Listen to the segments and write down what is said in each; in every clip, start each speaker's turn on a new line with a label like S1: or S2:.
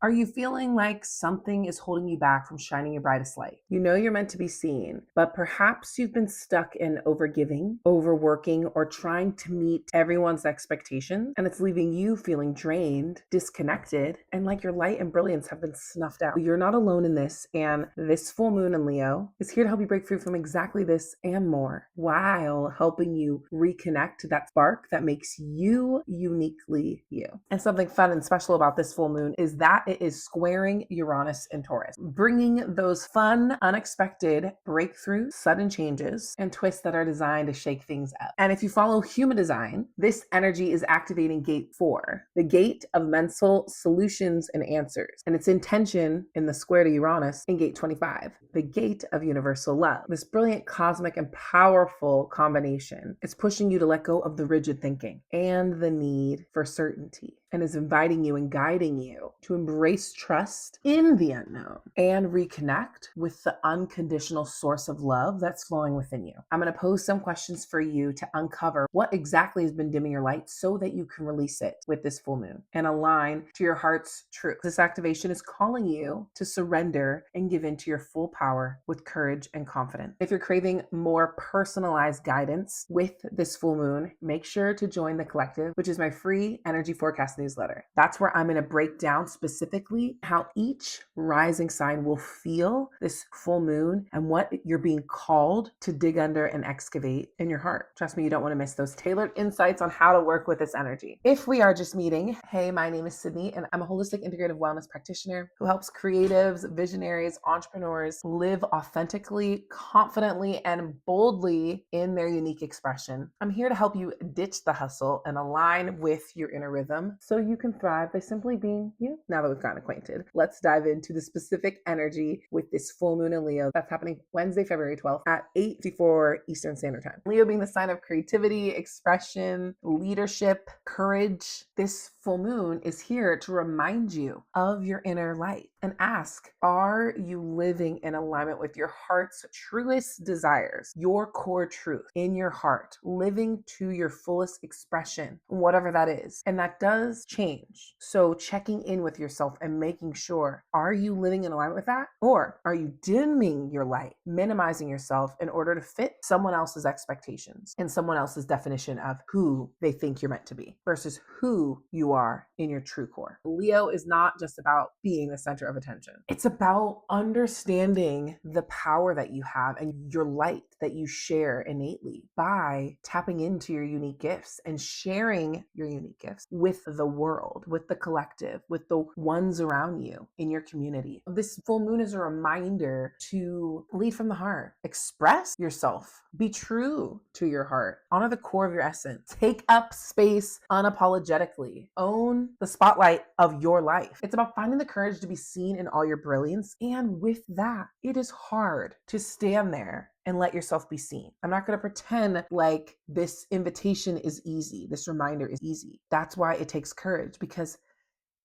S1: Are you feeling like something is holding you back from shining your brightest light? You know you're meant to be seen, but perhaps you've been stuck in overgiving, overworking, or trying to meet everyone's expectations, and it's leaving you feeling drained, disconnected, and like your light and brilliance have been snuffed out. You're not alone in this, and this full moon in Leo is here to help you break free from exactly this and more, while helping you reconnect to that spark that makes you uniquely you. And something fun and special about this full moon is that it is squaring Uranus and Taurus, bringing those fun, unexpected breakthroughs, sudden changes, and twists that are designed to shake things up. And if you follow human design, this energy is activating gate 4, the gate of mental solutions and answers. And its intention in the square to Uranus in gate 25, the gate of universal love. This brilliant, cosmic, and powerful combination is pushing you to let go of the rigid thinking and the need for certainty, and is inviting you and guiding you to embrace trust in the unknown and reconnect with the unconditional source of love that's flowing within you. I'm going to pose some questions for you to uncover what exactly has been dimming your light so that you can release it with this full moon and align to your heart's truth. This activation is calling you to surrender and give into your full power with courage and confidence. If you're craving more personalized guidance with this full moon, make sure to join the collective, which is my free energy forecast newsletter. That's where I'm going to break down specifically how each rising sign will feel this full moon and what you're being called to dig under and excavate in your heart. Trust me, you don't want to miss those tailored insights on how to work with this energy. If we are just meeting, hey, my name is Sydney, and I'm a holistic integrative wellness practitioner who helps creatives, visionaries, entrepreneurs live authentically, confidently, and boldly in their unique expression. I'm here to help you ditch the hustle and align with your inner rhythm so you can thrive by simply being you. Now that we've gotten acquainted, let's dive into the specific energy with this full moon in Leo that's happening Wednesday, February 12th at 8:54 Eastern Standard Time. Leo being the sign of creativity, expression, leadership, courage. This full moon is here to remind you of your inner light and ask, are you living in alignment with your heart's truest desires, your core truth in your heart, living to your fullest expression, whatever that is? And that does change. So checking in with yourself and making sure, are you living in alignment with that? Or are you dimming your light, minimizing yourself in order to fit someone else's expectations and someone else's definition of who they think you're meant to be versus who you are in your true core? Leo is not just about being the center of attention. It's about understanding the power that you have and your light that you share innately by tapping into your unique gifts and sharing your unique gifts with the world, with the collective, with the ones around you in your community. This full moon is a reminder to lead from the heart, express yourself, be true to your heart, honor the core of your essence, take up space unapologetically, own the spotlight of your life. It's about finding the courage to be seen in all your brilliance. And with that, it is hard to stand there and let yourself be seen. I'm not going to pretend like this invitation is easy. This reminder is easy. That's why it takes courage, because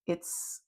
S1: it's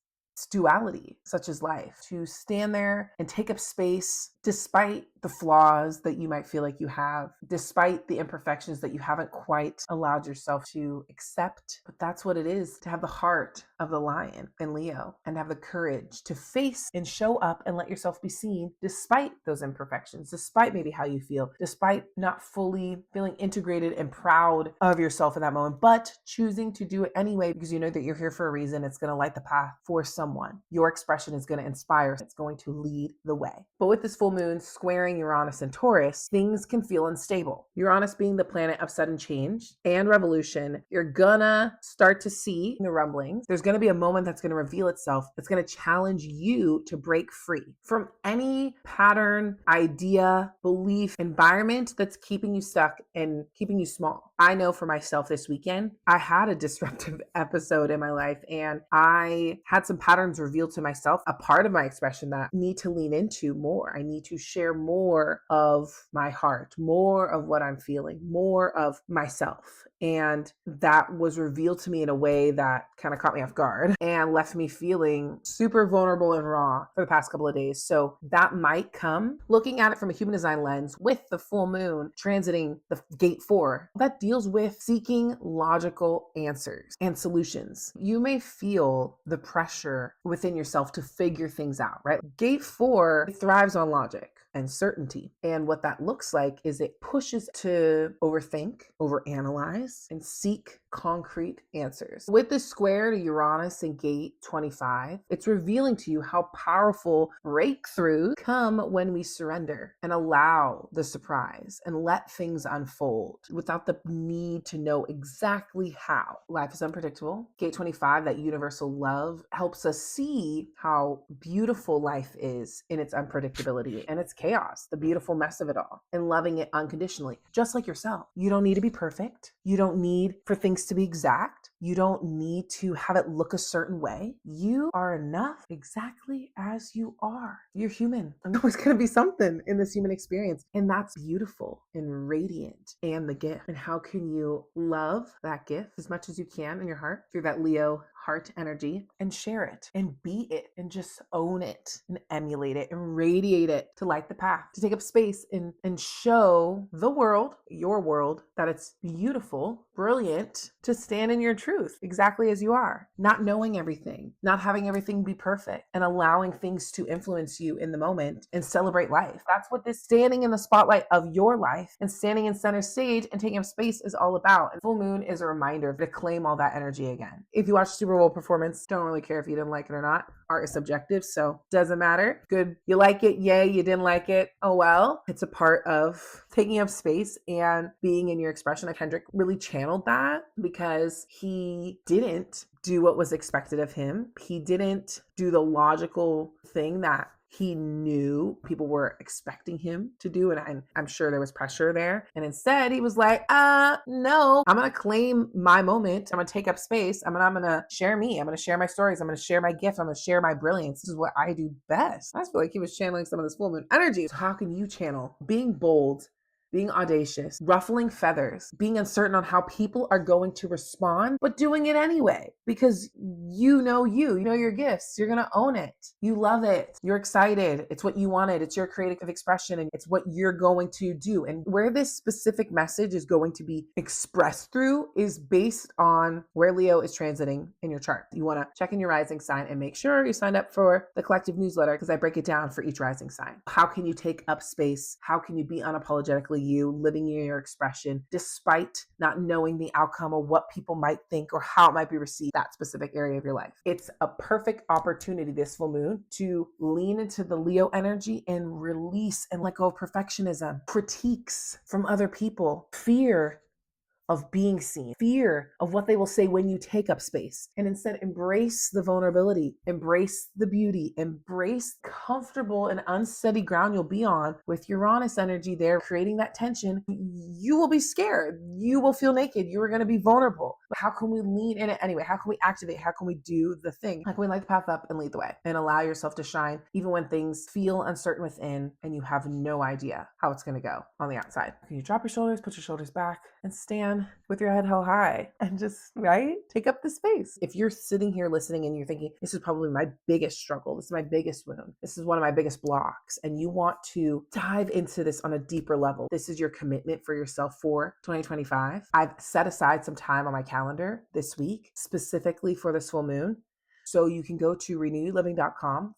S1: duality, such as life, to stand there and take up space despite the flaws that you might feel like you have, despite the imperfections that you haven't quite allowed yourself to accept. But that's what it is to have the heart of the lion in Leo and have the courage to face and show up and let yourself be seen despite those imperfections, despite maybe how you feel, despite not fully feeling integrated and proud of yourself in that moment, but choosing to do it anyway because you know that you're here for a reason. It's going to light the path for someone. Your expression is going to inspire. It's going to lead the way. But with this full moon squaring Uranus and Taurus, things can feel unstable. Uranus being the planet of sudden change and revolution, you're gonna start to see the rumblings. There's gonna be a moment that's gonna reveal itself. That's gonna challenge you to break free from any pattern, idea, belief, environment that's keeping you stuck and keeping you small. I know for myself this weekend, I had a disruptive episode in my life and I had some patterns revealed to myself, a part of my expression that I need to lean into more. I need to share more of my heart, more of what I'm feeling, more of myself And that was revealed to me in a way that kind of caught me off guard and left me feeling super vulnerable and raw for the past couple of days. So that might come looking at it from a human design lens with the full moon transiting the gate 4 that deals with seeking logical answers and solutions. You may feel the pressure within yourself to figure things out, right? Gate 4 thrives on logic and certainty. And what that looks like is it pushes to overthink, overanalyze, and seek concrete answers. With the square to Uranus in gate 25, it's revealing to you how powerful breakthroughs come when we surrender and allow the surprise and let things unfold without the need to know exactly how. Life is unpredictable. Gate 25, that universal love, helps us see how beautiful life is in its unpredictability and its chaos, the beautiful mess of it all, and loving it unconditionally, just like yourself. You don't need to be perfect. You don't need for things to be exact. You don't need to have it look a certain way. You are enough exactly as you are. You're human. And there's always going to be something in this human experience. And that's beautiful and radiant and the gift. And how can you love that gift as much as you can in your heart through that Leo heart energy and share it and be it and just own it and emulate it and radiate it to light the path, to take up space and show the world, your world, that it's beautiful, brilliant, to stand in your truth exactly as you are, not knowing everything, not having everything be perfect, and allowing things to influence you in the moment and celebrate life. That's what this standing in the spotlight of your life and standing in center stage and taking up space is all about. And full moon is a reminder to claim all that energy again. If you watch Super Bowl performance, don't really care if you didn't like it or not. Art is subjective, so doesn't matter. Good, you like it, yay. You didn't like it, oh well. It's a part of taking up space and being in your expression. Kendrick really channeled that because he didn't do what was expected of him. He didn't do the logical thing that he knew people were expecting him to do. And I'm sure there was pressure there. And instead he was like, no, I'm going to claim my moment. I'm going to take up space. I'm going to share me. I'm going to share my stories. I'm going to share my gift. I'm going to share my brilliance. This is what I do best. I just feel like he was channeling some of this full moon energy. So how can you channel being bold, being audacious, ruffling feathers, being uncertain on how people are going to respond, but doing it anyway because you know your gifts. You're going to own it. You love it. You're excited. It's what you wanted. It's your creative expression and it's what you're going to do. And where this specific message is going to be expressed through is based on where Leo is transiting in your chart. You want to check in your rising sign and make sure you signed up for the collective newsletter because I break it down for each rising sign. How can you take up space? How can you be unapologetically you, living in your expression despite not knowing the outcome or what people might think or how it might be received, that specific area of your life? It's a perfect opportunity this full moon to lean into the Leo energy and release and let go of perfectionism, critiques from other people, fear of being seen, fear of what they will say when you take up space, and instead embrace the vulnerability, embrace the beauty, embrace comfortable and unsteady ground you'll be on with Uranus energy there, creating that tension. You will be scared. You will feel naked. You are going to be vulnerable. But how can we lean in it anyway? How can we activate? How can we do the thing? How can we light the path up and lead the way and allow yourself to shine even when things feel uncertain within and you have no idea how it's going to go on the outside? Can you drop your shoulders, put your shoulders back, and stand with your head held high and just, take up the space. If you're sitting here listening and you're thinking, this is probably my biggest struggle, this is my biggest wound, this is one of my biggest blocks, and you want to dive into this on a deeper level, this is your commitment for yourself for 2025. I've set aside some time on my calendar this week specifically for this full moon. So you can go to renewedliving.com/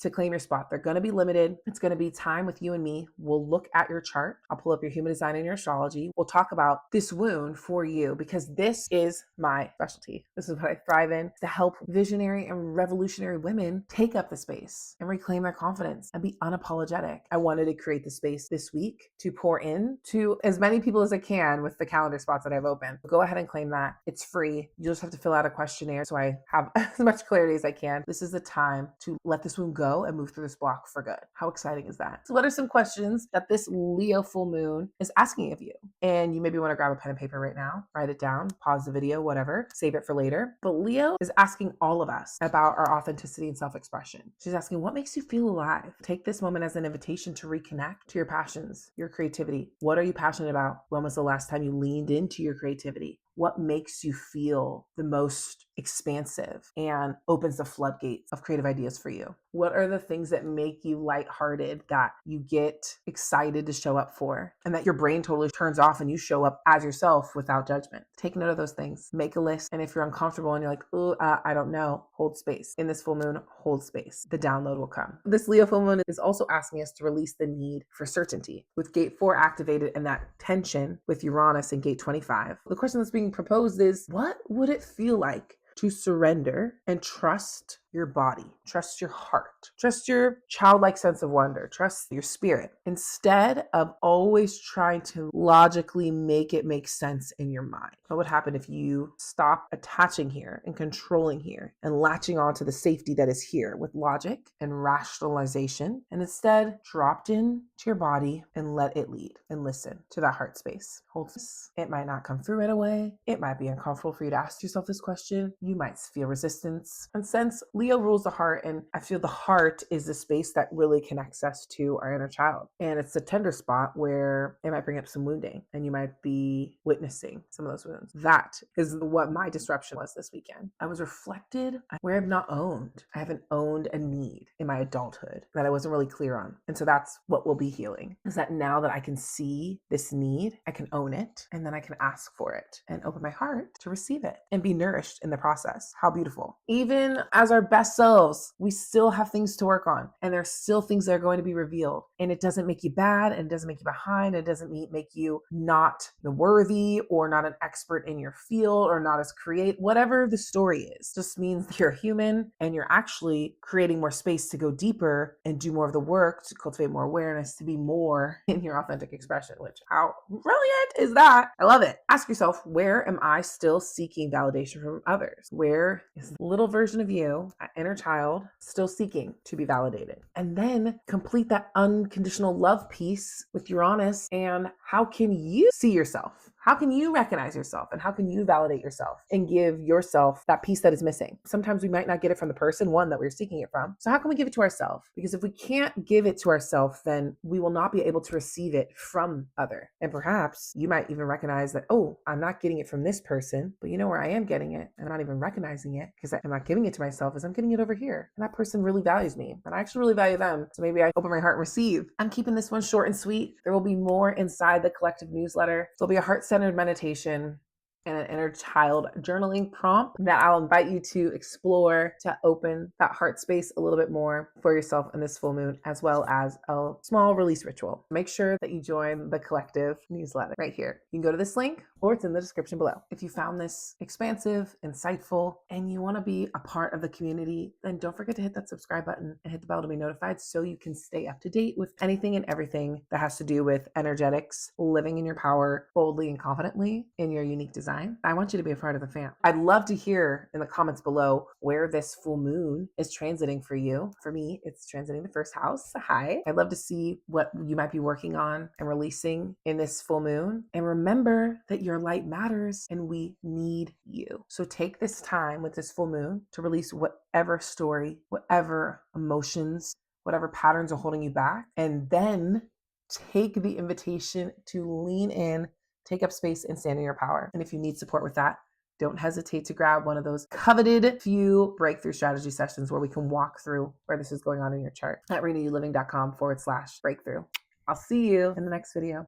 S1: to claim your spot. They're going to be limited. It's going to be time with you and me. We'll look at your chart. I'll pull up your human design and your astrology. We'll talk about this wound for you because this is my specialty. This is what I thrive in, to help visionary and revolutionary women take up the space and reclaim their confidence and be unapologetic. I wanted to create the space this week to pour in to as many people as I can with the calendar spots that I've opened. Go ahead and claim that. It's free. You just have to fill out a questionnaire so I have as much much clarity as I can. This is the time to let this wound go and move through this block for good. How exciting is that? So what are some questions that this Leo full moon is asking of you? And you maybe want to grab a pen and paper right now, write it down, pause the video, whatever, save it for later. But Leo is asking all of us about our authenticity and self-expression. She's asking, what makes you feel alive? Take this moment as an invitation to reconnect to your passions, your creativity. What are you passionate about? When was the last time you leaned into your creativity? What makes you feel the most expansive and opens the floodgates of creative ideas for you? What are the things that make you lighthearted, that you get excited to show up for, and that your brain totally turns off and you show up as yourself without judgment? Take note of those things, make a list. And if you're uncomfortable and you're like, oh, I don't know, hold space. In this full moon, hold space. The download will come. This Leo full moon is also asking us to release the need for certainty. With gate 4 activated and that tension with Uranus in gate 25, the question that's being proposed is, what would it feel like to surrender and trust your body, trust your heart, trust your childlike sense of wonder, trust your spirit, instead of always trying to logically make it make sense in your mind? What would happen if you stop attaching here and controlling here and latching on to the safety that is here with logic and rationalization, and instead dropped in to your body and let it lead and listen to that heart space? Hold this. It might not come through right away. It might be uncomfortable for you to ask yourself this question. You might feel resistance. And since Leo rules the heart, and I feel the heart is the space that really connects us to our inner child. And it's a tender spot where it might bring up some wounding and you might be witnessing some of those wounds. That is what my disruption was this weekend. I was reflected where I've not owned. I haven't owned a need in my adulthood that I wasn't really clear on. And so that's what will be healing, is that now that I can see this need, I can own it, and then I can ask for it and open my heart to receive it and be nourished in the process. How beautiful. Even as our best selves, we still have things to work on, and there's still things that are going to be revealed. And it doesn't make you bad, and it doesn't make you behind, it doesn't make you not worthy or not an expert in your field or not as creative. Whatever the story is, just means you're human and you're actually creating more space to go deeper and do more of the work to cultivate more awareness, to be more in your authentic expression. Which, how brilliant is that? I love it. Ask yourself, where am I still seeking validation from others? Where is the little version of you, that inner child, still seeking to be validated? And then complete that unconditional love piece with Uranus. And how can you see yourself? How can you recognize yourself? And how can you validate yourself and give yourself that piece that is missing? Sometimes we might not get it from the person, one, that we're seeking it from. So how can we give it to ourselves? Because if we can't give it to ourselves, then we will not be able to receive it from other. And perhaps you might even recognize that, oh, I'm not getting it from this person, but you know where I am getting it, and I'm not even recognizing it because I'm not giving it to myself, is I'm getting it over here. And that person really values me, and I actually really value them. So maybe I open my heart and receive. I'm keeping this one short and sweet. There will be more inside the collective newsletter. There'll be a heart-centered meditation and an inner child journaling prompt that I'll invite you to explore, to open that heart space a little bit more for yourself in this full moon, as well as a small release ritual. Make sure that you join the collective newsletter right here. You can go to this link, or it's in the description below. If you found this expansive, insightful, and you want to be a part of the community, then don't forget to hit that subscribe button and hit the bell to be notified so you can stay up to date with anything and everything that has to do with energetics, living in your power boldly and confidently in your unique design. I want you to be a part of the fam. I'd love to hear in the comments below where this full moon is transiting for you. For me, it's transiting the first house. Hi. I'd love to see what you might be working on and releasing in this full moon. And remember that your light matters and we need you. So take this time with this full moon to release whatever story, whatever emotions, whatever patterns are holding you back, and then take the invitation to lean in, take up space, and stand in your power. And if you need support with that, don't hesitate to grab one of those coveted few breakthrough strategy sessions where we can walk through where this is going on in your chart at renewyouliving.com/breakthrough. I'll see you in the next video.